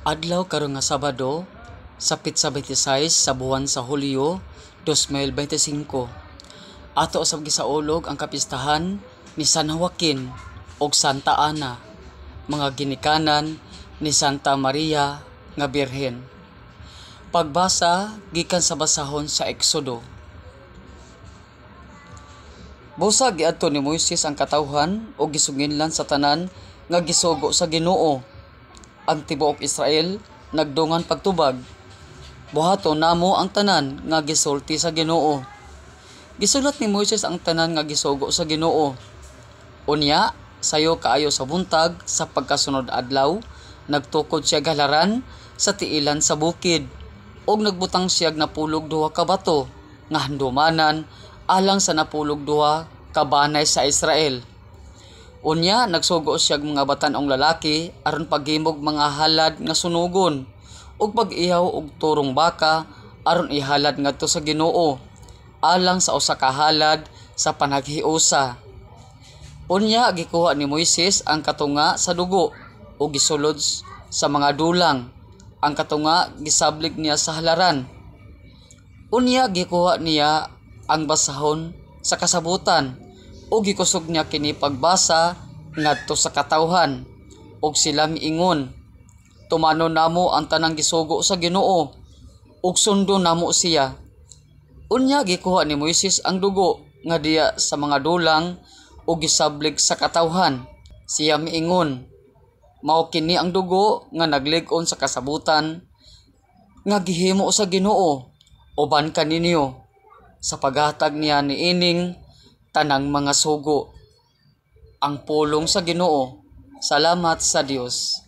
Adlaw karon nga Sabado, sapit sa 26 sa buwan sa Hulyo 2025. Ato usab gisaulog ang kapistahan ni San Joaquin ug Santa Ana, mga ginikanan ni Santa Maria nga Birhen. Pagbasa gikan sa basahon sa Exodo. Busa giadto ni Moises ang katawhan ug gisunginlan sa tanan nga gisugo sa Ginoo. Ang tibuok Israel nagdungan pagtubag. Buhaton namo ang tanan nga gisulti sa Ginoo. Gisulat ni Moises ang tanan nga gisugo sa Ginoo. Unya, sayo kaayo sa buntag sa pagkasunod adlaw, nagtukod siya galaran sa tiilan sa bukid ug nagbutang siya napulog duha ka bato nga handumanan alang sa napulog duha ka banay sa Israel. Unya nagsugo siya mga batan-ong lalaki aron paghimog mga halad nga sunugon ug pag-ihaw og turong baka aron ihalad ngadto sa Ginoo alang sa usa ka halad sa panaghiusa. Unya gikuha ni Moises ang katunga sa dugo ug gisulod sa mga dulang. Ang katunga gisablig niya sa halaran. Unya gikuha niya ang basahon sa kasabutan ug gikusog niya kini pagbasa ngadto sa katawhan ug sila miingon, tumano namo ang tanang gisugo sa Ginoo ug sundo namo siya. Unya gikuha ni Moises ang dugo nga diya sa mga dulang ug gisablig sa katawhan. Siya miingon, mao kini ang dugo nga naglig-on sa kasabutan nga gihimo sa Ginoo uban kaninyo sa paghatag niya niining tanang mga sugo. Ang pulong sa Ginoo. Salamat sa Dios.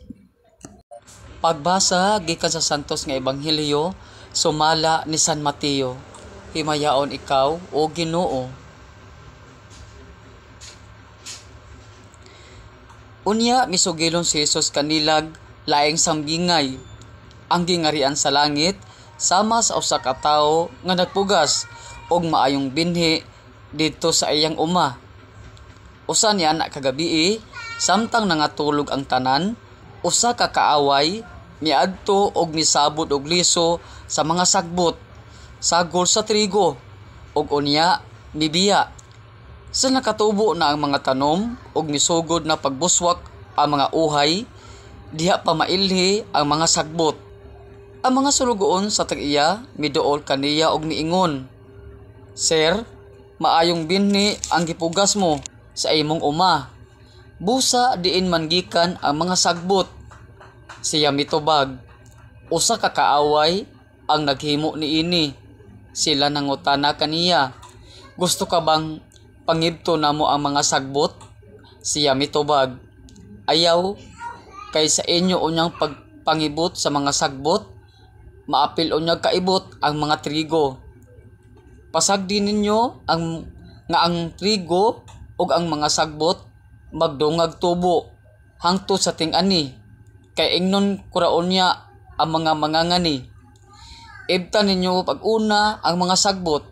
Pagbasa gikan sa santos nga ebanghelyo sumala ni San Mateo. Himayaon ikaw o Ginoo. Unya misugilon si Jesus kanilag laing sambingay. Ang gingarian sa langit sama sa usa ka tawo nga nagpugas og maayong binhi dito sa iyang uma. Usa niya na kagabi samtang nangatulog ang tanan, usa ka kaaway miadto og misabot og liso sa mga sagbot, sagol sa trigo ug unya mibiya. Sa nakatubo na ang mga tanom ug misugod na pagbuswak ang mga uhay, diha pa mailhi ang mga sagbot. Ang mga sulugoon sa tag-iya miduol kaniya og miingon, Sir, maayong binhi ang gipugas mo sa imong uma. Busa diin man gikan ang mga sagbot. Siya mitubag, usa ka kaaway ang naghimo niini. Sila nangutana kaniya, gusto ka bang pangibto namo ang mga sagbot? Siya mitubag, ayaw, kay sa inyo unyang pagpangibot sa mga sagbot, maapil unyag kaibot ang mga trigo. Pasagdi ninyo ang trigo ug ang mga sagbot magdungag tubo hangtod sa ting-ani, kay ingnon kuraon niya ang mga mangangani. Ibtan ninyo pag-una ang mga sagbot,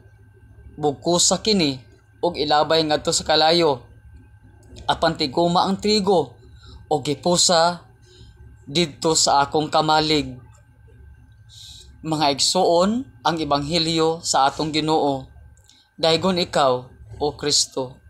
bugkusa kini ug ilabay ngadto sa kalayo. Apan tiguma ang trigo ug gipusa didto sa akong kamalig. Mga igsuon ang ebanghelyo sa atong Ginoo. Daygon ikaw, O Kristo.